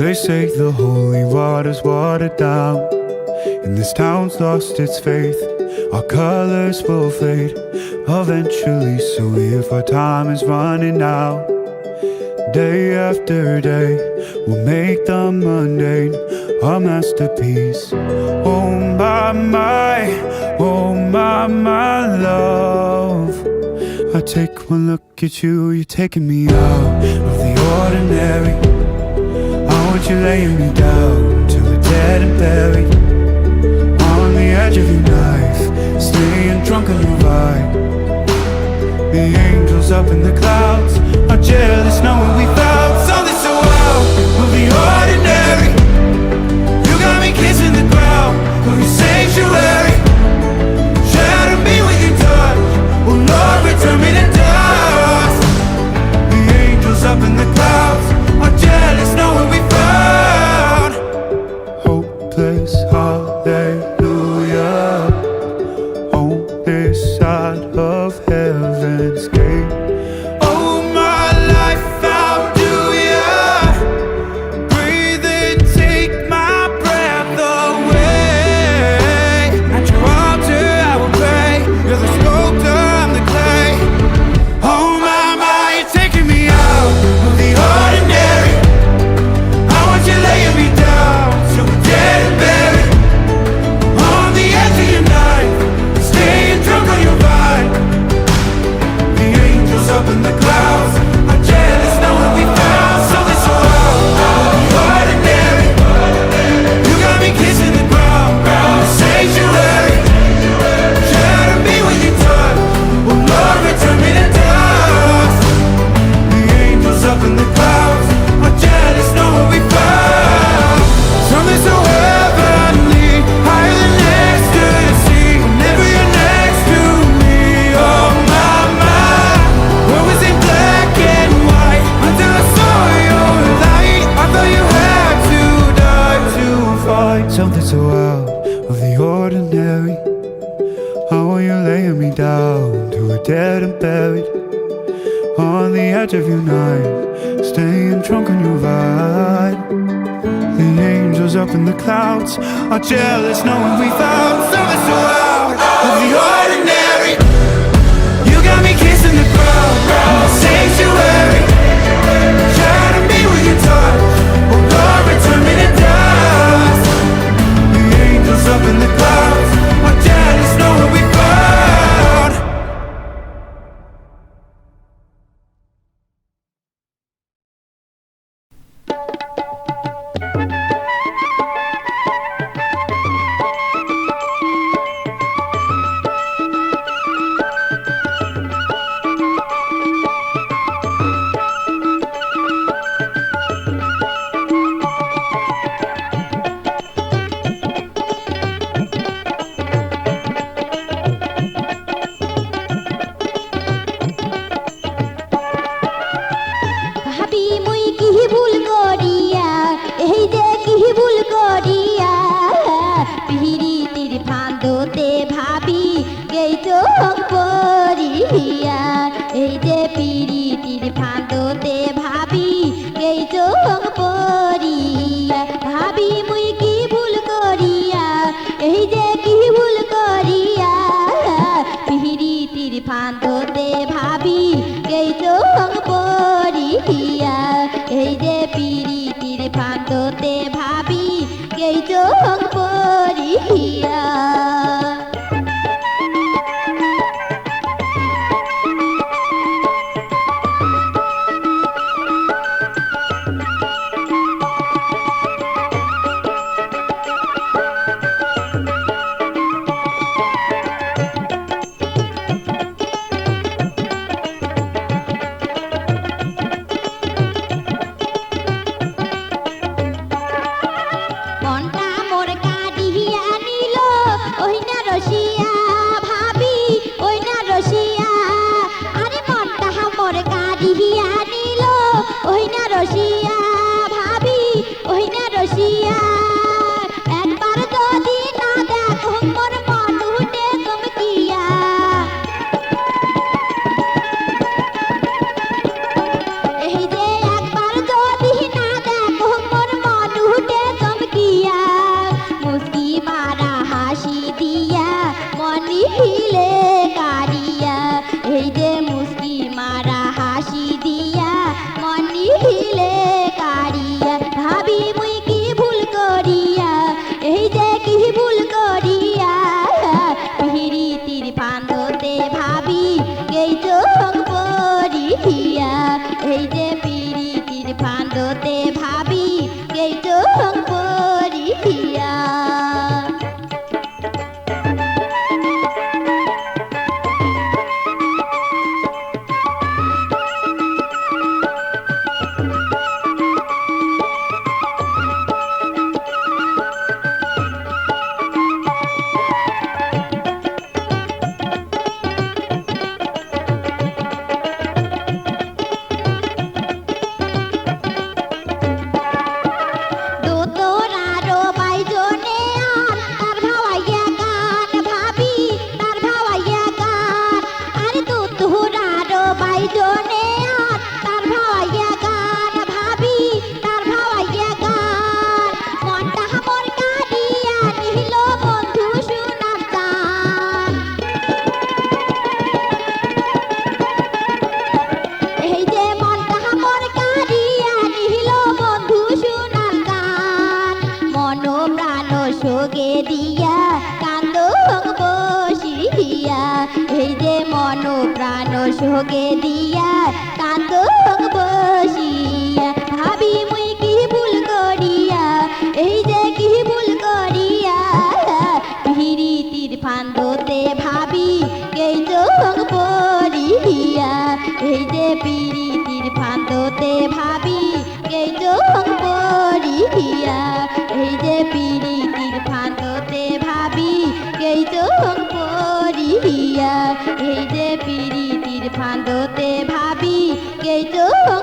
They say the holy water's watered down, and this town's lost its faith. Our colors will fade eventually, so if our time is running out, day after day, we'll make the mundane our masterpiece. Oh my, oh my love. I take one look at you, you're taking me out of the ordinary. I want you laying me down till we're dead and buried, on the edge of your knife, staying drunk on your vibe. The angels up in the clouds are jealous knowing we found something so out of the ordinary. You got me kissing the ground of your sanctuary. Shatter me with your touch, oh Lord, return me to dust. The angels up in the clouds are jealous knowing we found hopeless hallelujah on this side of heaven's gate. Oh my life, how do ya breathe and take my breath away? At your altar I will pray, you're the sculptor, I'm the clay. Oh my, you're taking me out of the ordinary. I want you laying me down till we're dead and buried, on the edge of your knife, staying drunk on your vibe. The angels up in the clouds are jealous knowing we found something so out of the ordinary. You got me kissing the ground, sanctuary. Shatter me with your touch, oh Lord, return me to dust. The angels up in the clouds are jealous knowing we found something so heavenly, higher than ecstasy. Whenever you're next to me, oh my, what was in black and white until I saw your light? I thought you had to die to find something so out of the ordinary. How are you laying me down till we're dead and buried, on the edge of your night, staying drunk on your vibe. The angels up in the clouds are jealous knowing we found something so out of the ordinary. You got me kissing the ground, sanctuary. Shatter me with your touch, oh Lord, return me to dust. The angels up in the clouds are jealous knowing we found. ভাবি মুই কি ভুল করিয়া, এই যে কি ভুল করিয়া, পিরিতির ফান্দতে ভাবি গেই চোখ পরিয়া, এই যে পিরিতির ফান্দতে ভাবি গেই চোখ পরিয়া। ভাবি মুই কি ভুল করিয়া, এই যে কি ভুল করিয়া, পিরিতির ফান্দতে ভাবি গেই চোখ পরিয়া, এই যে পিরিতির ফান্দতে ভাবি গেই চোখ পরিয়া। হিলে কারিয়া এই যে মুস্কি মারা হাসি দিয়া মনি হিলে কারিয়া ভাবি মুই কি ভুল করিয়া এই যে কি ভুল করিয়া পিহিরিতির ফান্দতে ভাবি এই চোখ পরিয়া এই যে পিরিতির ফান্দতে ভাবি এই চোখ পরিয়া দোতরারো বাইজনে আর তার ভাওয়াইয়া গান ভাবি তার ভাওয়াইয়া গান আরে দোতরারো বাইজনে আর তার ভাওয়াইয়া গান ভাবি তার ভাওয়াইয়া গান মনটা মোর কাঁদিয়া নিল বন্ধু সোনার গান এই যে মনটা মোর কাঁদিয়া নিল বন্ধু সোনার গান মন প্রাণ সোগে দিয়া কান্দ বসিয়া এই যে মন প্রাণ সোগে দিয়া কান্দ বসিয়া ভাবি মুই কি ভুল করিয়া এই যে কি ভুল করিয়া পিরিতির ফান্দতে ভাবি এই চোখ পরিয়া এই যে পিরিতির ফান্দতে ভাবি এই চোখ পরিয়া এই যে পিরিতির ফান্দতে ভাবি এই চোখ পরিয়া এই যে পিরিতির ফান্দতে ভাবি এই চোখ